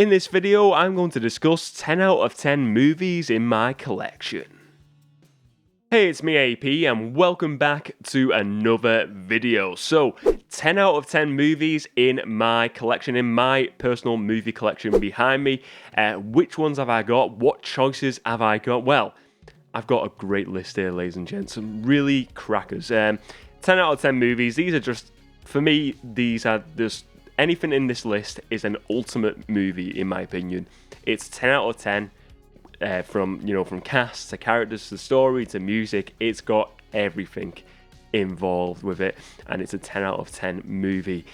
In this video, I'm going to discuss 10 out of 10 movies in my collection. Hey, it's me AP and welcome back to another video. So, 10 out of 10 movies in my collection, in my personal movie collection behind me. Which ones have I got? What choices have I got? Well, I've got a great list here, ladies and gents. Some really crackers. 10 out of 10 movies. These are just, for me, these are just, anything in this list is an ultimate movie, in my opinion. It's 10 out of 10. From cast to characters to story to music, it's got everything involved with it, and it's a 10 out of 10 movie.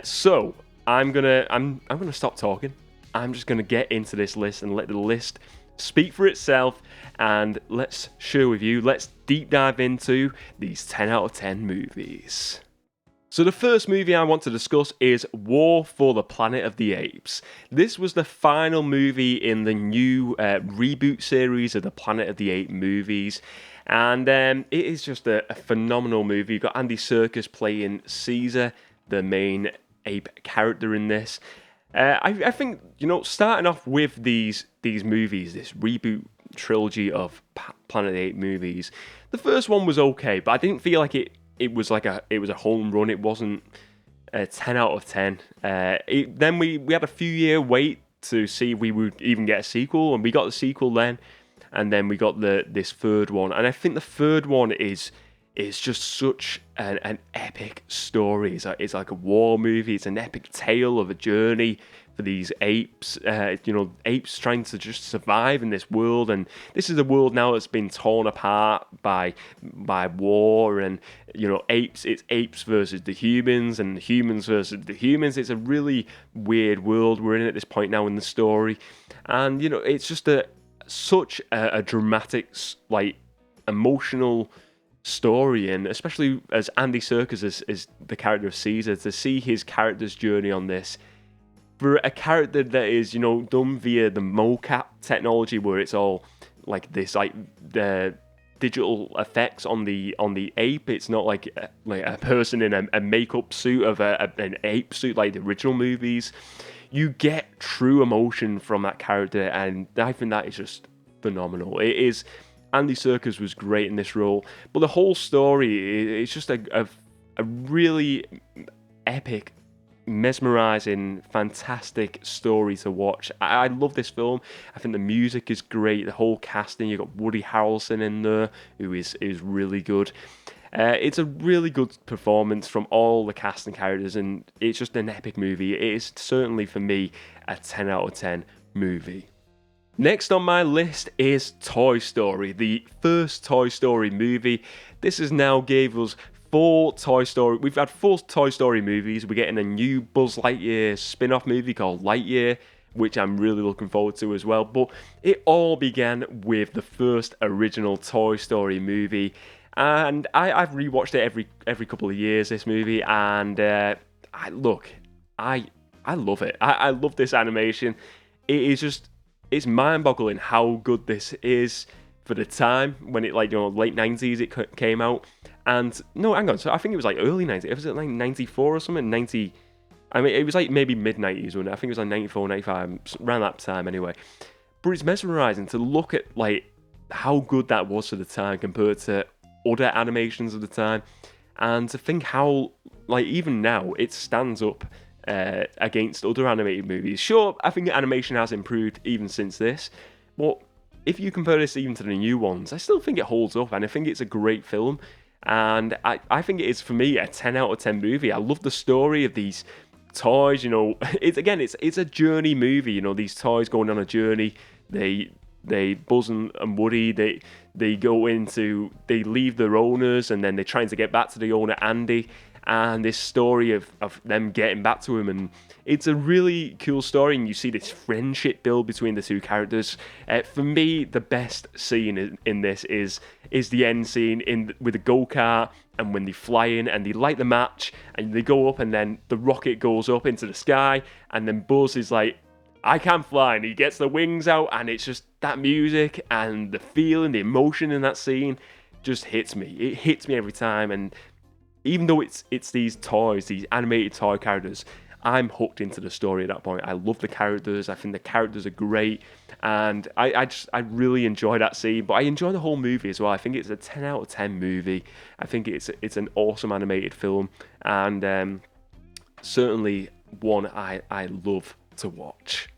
So I'm gonna stop talking. I'm just gonna get into this list and let the list speak for itself, and let's share with you. Let's deep dive into these 10 out of 10 movies. So the first movie I want to discuss is War for the Planet of the Apes. This was the final movie in the new reboot series of the Planet of the Apes movies. And it is just a phenomenal movie. You've got Andy Serkis playing Caesar, the main ape character in this. I think, starting off with these movies, this reboot trilogy of Planet of the Apes movies, the first one was okay, but I didn't feel like it was a home run. It wasn't a 10 out of 10. Then we had a few year wait to see if we would even get a sequel, and we got the sequel then, and then we got this third one. And I think the third one is just such an epic story. It's like a war movie. It's an epic tale of a journey for these apes. Apes trying to just survive in this world, and this is a world now that's been torn apart by war, and it's apes versus the humans, and the humans versus the humans. It's a really weird world we're in at this point now in the story, and it's just such a dramatic, emotional story, and especially as Andy Serkis is the character of Caesar, to see his character's journey on this. For a character that is, done via the mocap technology, where it's all like this, the digital effects on the ape. It's not like a person in a makeup suit of an ape suit like the original movies. You get true emotion from that character, and I think that is just phenomenal. It is. Andy Serkis was great in this role, but the whole story is just a really epic, mesmerizing, fantastic story to watch. I love this film. I think the music is great. The whole casting, you've got Woody Harrelson in there, who is really good. It's a really good performance from all the cast and characters, and it's just an epic movie. It is certainly, for me, a 10 out of 10 movie. Next on my list is Toy Story, the first Toy Story movie. This has now gave us we've had 4 Toy Story movies. We're getting a new Buzz Lightyear spin-off movie called Lightyear, which I'm really looking forward to as well. But it all began with the first original Toy Story movie, and I've rewatched it every couple of years, this movie, and I love it. I love this animation. It is just, it's mind-boggling how good this is for the time when it, late 90s it came out. And no, hang on, so I think it was early 90s. It was like 94 or something, it was maybe mid-90s, wasn't it? I think it was 94, 95, around that time anyway. But it's mesmerizing to look at how good that was for the time compared to other animations of the time, and to think how even now it stands up against other animated movies. Sure, I think animation has improved even since this, but if you compare this even to the new ones, I still think it holds up, and I think it's a great film, and I think it is, for me, a 10 out of 10 movie. I love the story of these toys. It's a journey movie. These toys going on a journey. They Buzz and Woody, they leave their owners, and then they're trying to get back to the owner, Andy, and this story of them getting back to him, and it's a really cool story, and you see this friendship build between the two characters. For me, the best scene in this is the end scene with the go-kart, and when they fly in and they light the match and they go up, and then the rocket goes up into the sky, and then Buzz is like, I can fly, and he gets the wings out, and it's just that music and the feeling, the emotion in that scene just hits me. It hits me every time, and even though it's these toys, these animated toy characters, I'm hooked into the story at that point. I love the characters. I think the characters are great, and I really enjoy that scene. But I enjoy the whole movie as well. I think it's a 10 out of 10 movie. I think it's an awesome animated film, and certainly one I love to watch.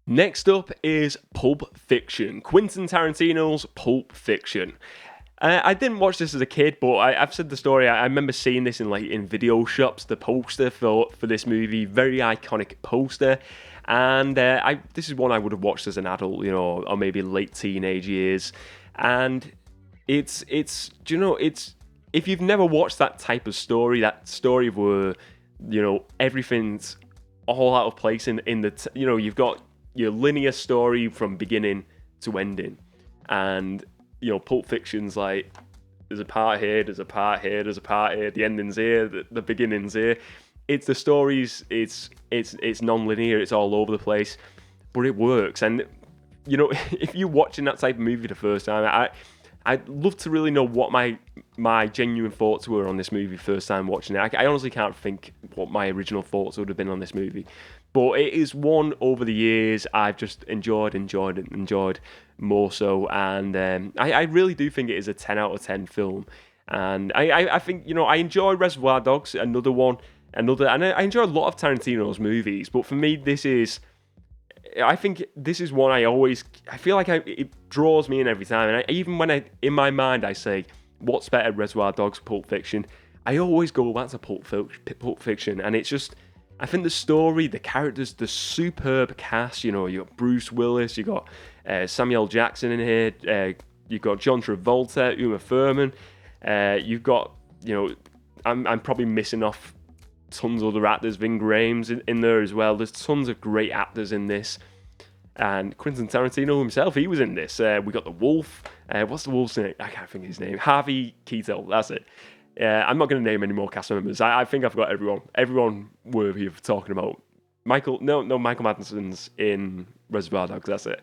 Next up is Pulp Fiction, Quentin Tarantino's Pulp Fiction. I didn't watch this as a kid, but I've said the story. I remember seeing this in video shops. The poster for this movie, very iconic poster, and this is one I would have watched as an adult, or maybe late teenage years. And it's if you've never watched that type of story, that story where everything's all out of place in the you've got your linear story from beginning to ending, and Pulp Fiction's like, there's a part here, there's a part here, there's a part here, the ending's here, the beginning's here. It's the stories, it's non-linear, it's all over the place, but it works. And if you're watching that type of movie the first time, I'd love to really know what my genuine thoughts were on this movie first time watching it. I honestly can't think what my original thoughts would have been on this movie. But it is one over the years I've just enjoyed more so. And I really do think it is a 10 out of 10 film. And I think, I enjoy Reservoir Dogs, and I enjoy a lot of Tarantino's movies. But for me, I think this is one I feel like it draws me in every time. And even when in my mind I say, what's better, Reservoir Dogs, Pulp Fiction, I always go back to Pulp Fiction. And it's just, I think the story, the characters, the superb cast, you got Bruce Willis, you got Samuel Jackson in here, you've got John Travolta, Uma Thurman, you've got, I'm probably missing off tons of other actors, Ving Rhames in there as well. There's tons of great actors in this. And Quentin Tarantino himself, he was in this. We got the Wolf. What's the Wolf's name? I can't think of his name. Harvey Keitel, that's it. I'm not going to name any more cast members. I think I've got everyone worthy of talking about. Michael Madsen's in Reservoir Dogs, that's it.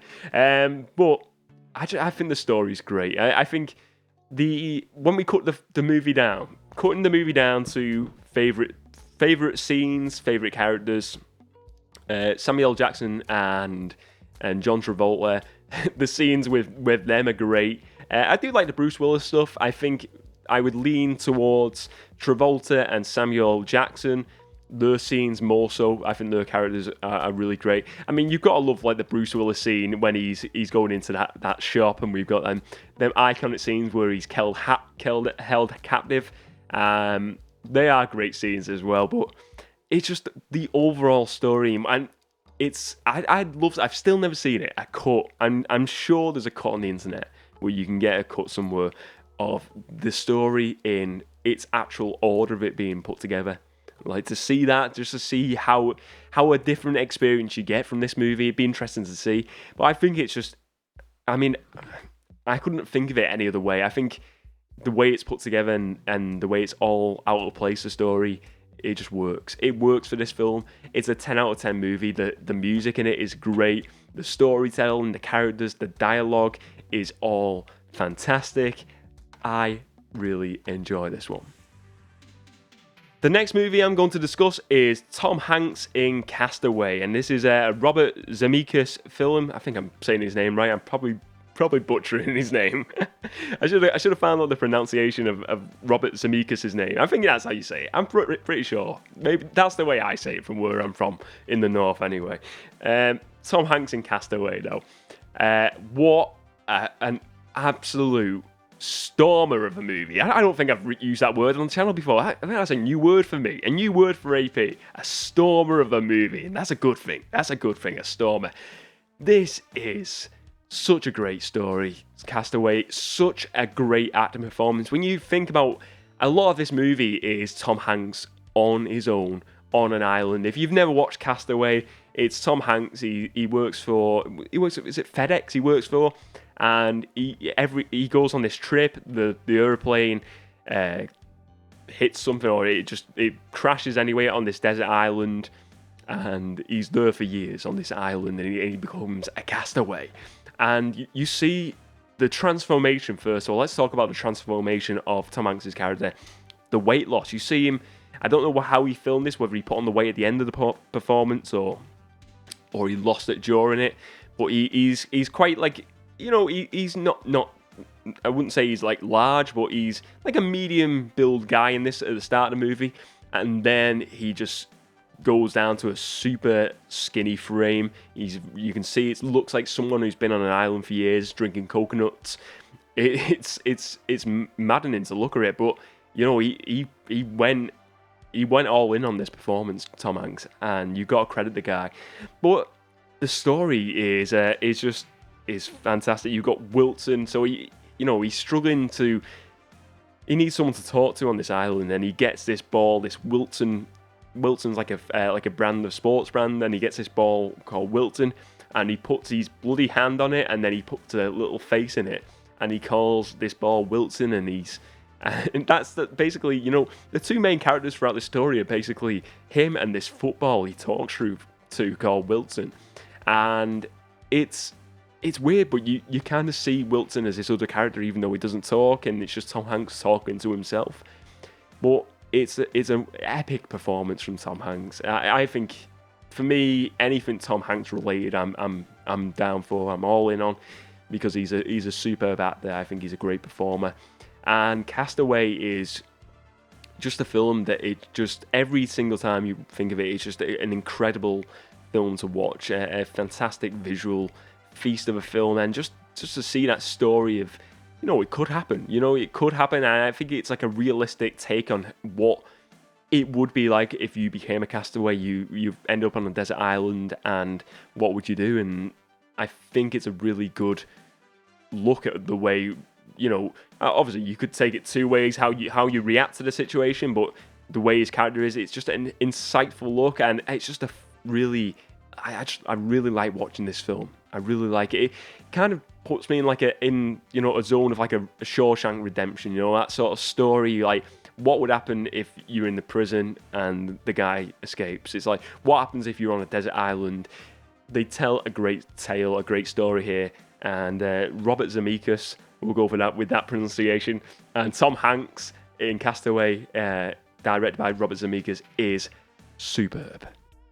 But I think the story's great. I think when we cut the movie down, cutting the movie down to favorite scenes, favorite characters, Samuel Jackson and John Travolta, the scenes with them are great. I do like the Bruce Willis stuff. I think I would lean towards Travolta and Samuel Jackson. Their scenes more so. I think their characters are really great. I mean, you've got to love like the Bruce Willis scene when he's going into that shop, and we've got them iconic scenes where he's held captive. They are great scenes as well, but it's just the overall story, and I've still never seen it, a cut. I'm sure there's a cut on the internet where you can get a cut somewhere of the story in its actual order of it being put together. Like, to see that, just to see how a different experience you get from this movie, it'd be interesting to see. But I think it's just, I mean, I couldn't think of it any other way. I think the way it's put together and the way it's all out of place, the story, it just works. It works for this film. It's a 10 out of 10 movie. The music in it is great. The storytelling, the characters, the dialogue is all fantastic. I really enjoy this one. The next movie I'm going to discuss is Tom Hanks in Castaway, and this is a Robert Zemeckis film. I think I'm saying his name right. I'm probably butchering his name. I should have found out the pronunciation of Robert Zemeckis' name. I think that's how you say it. I'm pretty sure. Maybe that's the way I say it from where I'm from, in the north anyway. Tom Hanks in Castaway, though. What an absolute stormer of a movie. I don't think I've used that word on the channel before. I think that's a new word for me. A new word for AP. A stormer of a movie. And that's a good thing. That's a good thing, a stormer. This is such a great story. Castaway, such a great acting performance. When you think about, a lot of this movie is Tom Hanks on his own, on an island. If you've never watched Castaway, it's Tom Hanks. He works, is it FedEx he works for? And he goes on this trip. The airplane hits something, or it crashes anyway on this desert island, and he's there for years on this island, and he becomes a castaway. And you see the transformation. First of all, let's talk about the transformation of Tom Hanks' character. The weight loss. You see him. I don't know how he filmed this, whether he put on the weight at the end of the performance or he lost it during it. But he's quite like, he's not. I wouldn't say he's like large, but he's like a medium build guy in this at the start of the movie, and then he just goes down to a super skinny frame. You can see it looks like someone who's been on an island for years drinking coconuts. It's maddening to look at it, but he went all in on this performance, Tom Hanks, and you got to credit the guy. But the story is fantastic. You've got Wilson, so he's struggling to. He needs someone to talk to on this island, and he gets this ball. This Wilson's like a brand of sports brand, and he gets this ball called Wilson, and he puts his bloody hand on it, and then he puts a little face in it, and he calls this ball Wilson, and that's basically, the two main characters throughout the story are basically him and this football he talks through to called Wilson, and it's weird, but you kind of see Wilson as this other character, even though he doesn't talk, and it's just Tom Hanks talking to himself. But it's an epic performance from Tom Hanks. I think, for me, anything Tom Hanks related, I'm down for. I'm all in on, because he's a superb actor. I think he's a great performer. And Castaway is just a film that every single time you think of it, it's just an incredible film to watch. A fantastic visual feast of a film, and just to see that story of, it could happen. It could happen, and I think it's like a realistic take on what it would be like if you became a castaway. You end up on a desert island, and what would you do? And I think it's a really good look at the way, obviously you could take it two ways, how you react to the situation, but the way his character is, it's just an insightful look, and it's just I really like watching this film. I really like it. It kind of puts me in a zone of like a Shawshank Redemption, that sort of story. Like, what would happen if you're in the prison and the guy escapes? It's like, what happens if you're on a desert island? They tell a great tale, a great story here, and Robert Zemeckis, we'll go for that with that pronunciation, and Tom Hanks in Castaway, directed by Robert Zemeckis, is superb.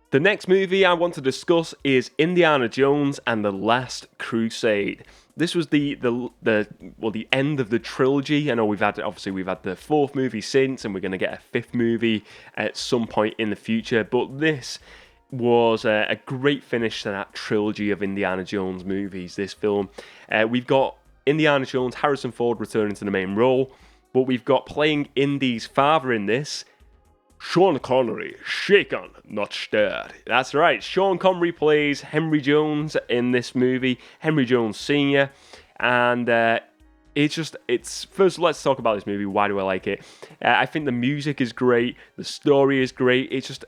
The next movie I want to discuss is Indiana Jones and the Last Crusade. This was the end of the trilogy. I know we've had the fourth movie since, and we're going to get a fifth movie at some point in the future. But this was a great finish to that trilogy of Indiana Jones movies. This film, we've got Indiana Jones, Harrison Ford returning to the main role, but we've got playing Indy's father in this, Sean Connery, shaken, not stirred. That's right, Sean Connery plays Henry Jones in this movie, Henry Jones Sr., and first let's talk about this movie. Why do I like it? I think the music is great, the story is great. It's just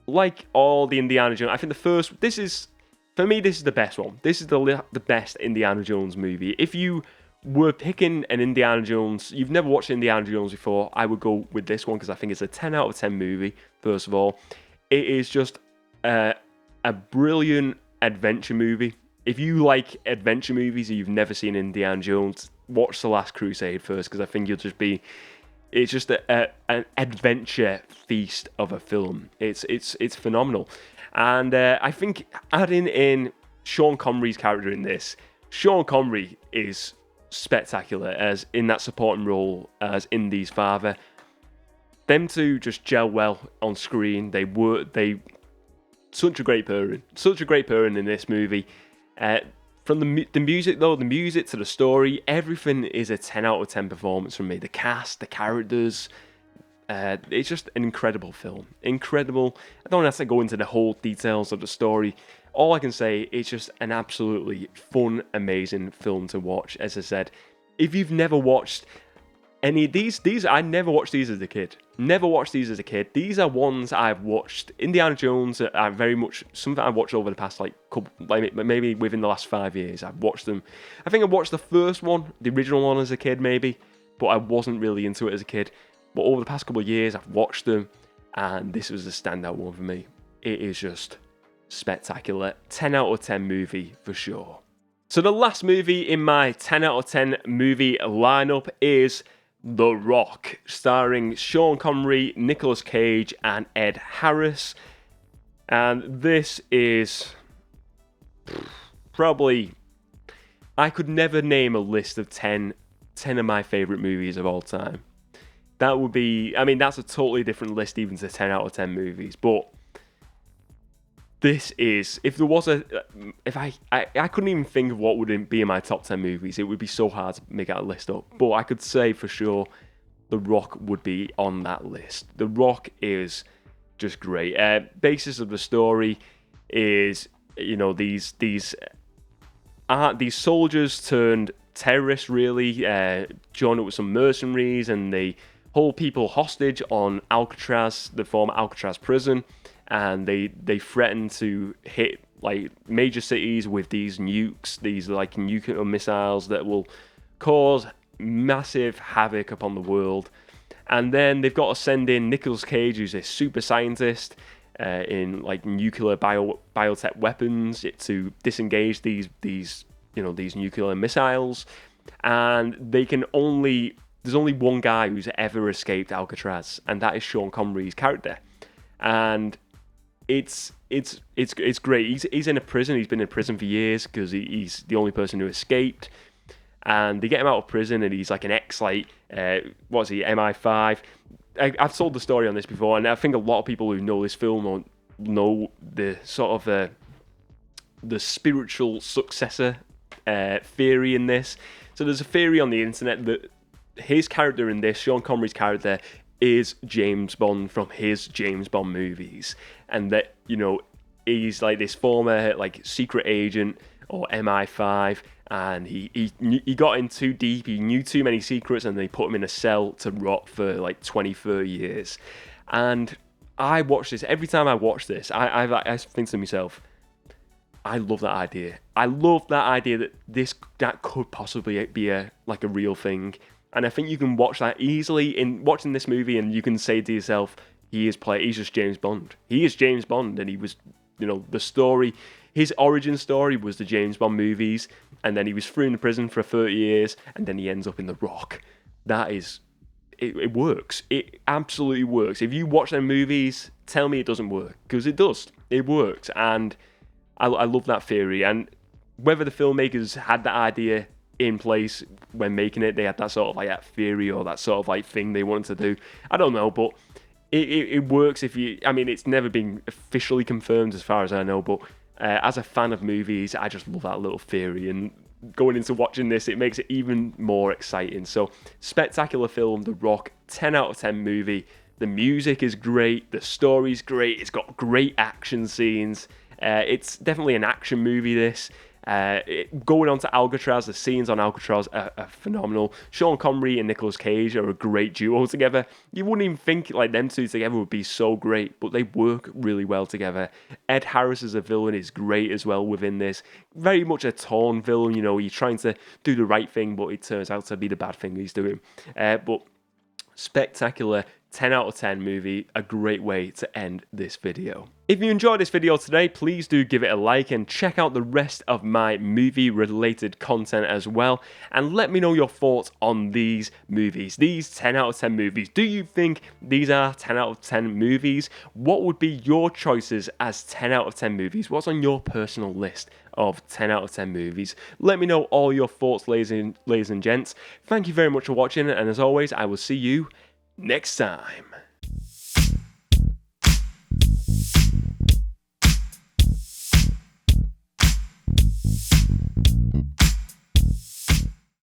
like all the Indiana Jones. I think this is the best one. This is the best Indiana Jones movie. If you were picking an Indiana Jones, you've never watched Indiana Jones before, I would go with this one, because I think it's a 10 out of 10 movie, first of all. It is just a brilliant adventure movie. If you like adventure movies and you've never seen Indiana Jones, watch The Last Crusade first, because I think it's just an adventure feast of a film. It's phenomenal. And I think adding in Sean Connery's character in this, Sean Connery is spectacular as in that supporting role as Indy's father. Them two just gel well on screen. They such a great pairing in this movie. From the music though, the music to the story, everything is a 10 out of 10 performance from me. The cast, the characters, it's just an incredible film. Incredible. I don't have to go into the whole details of the story. All I can say, it's just an absolutely fun, amazing film to watch. As I said, if you've never watched any of these I never watched these as a kid. These are ones I've watched. Indiana Jones are very much something I've watched over the past maybe within the last 5 years. I've watched them. I think I watched the first one, the original one, as a kid maybe, but I wasn't really into it as a kid. But over the past couple of years, I've watched them, and this was a standout one for me. It is just spectacular. 10 out of 10 movie for sure. So the last movie in my 10 out of 10 movie lineup is The Rock, starring Sean Connery, Nicolas Cage, and Ed Harris. And this is probably... I could never name a list of 10 of my favourite movies of all time. That would be... I mean, that's a totally different list even to 10 out of 10 movies. But this is... If there was a... If I couldn't even think of what would be in my top 10 movies. It would be so hard to make that list up. But I could say for sure The Rock would be on that list. The Rock is just great. Basis of the story is, you know, these soldiers turned terrorists, really, joined up with some mercenaries, and they hold people hostage on Alcatraz, the former Alcatraz prison, and they threaten to hit like major cities with these nukes, these like nuclear missiles that will cause massive havoc upon the world. And then they've got to send in Nicolas Cage, who's a super scientist in like nuclear biotech weapons, to disengage these nuclear missiles. And there's only one guy who's ever escaped Alcatraz, and that is Sean Connery's character. And it's great. He's in a prison. He's been in prison for years because he's the only person who escaped. And they get him out of prison, and he's like an MI5. I've told the story on this before, and I think a lot of people who know this film or know the sort of the spiritual successor theory in this. So there's a theory on the internet that his character in this, Sean Connery's character, is James Bond from his James Bond movies, and that, you know, he's like this former like secret agent or MI5, and he got in too deep, he knew too many secrets, and they put him in a cell to rot for like 20-30 years. And I watch this, every time I watch this, I think to myself, I love that idea. I love that idea that could possibly be a real thing. And I think you can watch that easily in watching this movie, and you can say to yourself, he's just James Bond. He is James Bond, and he was, you know, the story, his origin story was the James Bond movies, and then he was thrown in prison for 30 years, and then he ends up in The Rock. That is, it works. It absolutely works. If you watch them movies, tell me it doesn't work, because it does. It works, and I love that theory. And whether the filmmakers had that idea in place when making it, they had that sort of like that theory or that sort of like thing they wanted to do, I don't know, but it works. It's never been officially confirmed as far as I know, but as a fan of movies, I just love that little theory, and going into watching this, it makes it even more exciting. So, spectacular film, The Rock, 10 out of 10 movie. The music is great, the story's great, it's got great action scenes. It's definitely an action movie, this. Going on to Alcatraz, the scenes on Alcatraz are phenomenal. Sean Connery and Nicolas Cage are a great duo together. You wouldn't even think like them two together would be so great, but they work really well together. Ed Harris as a villain is great as well within this. Very much a torn villain, you know, he's trying to do the right thing, but it turns out to be the bad thing he's doing. But spectacular 10 out of 10 movie, a great way to end this video. If you enjoyed this video today, please do give it a like and check out the rest of my movie related content as well, and let me know your thoughts on these movies, these 10 out of 10 movies. Do you think these are 10 out of 10 movies? What would be your choices as 10 out of 10 movies? What's on your personal list of 10 out of 10 movies? Let me know all your thoughts, ladies and gents. Thank you very much for watching, and as always, I will see you next time.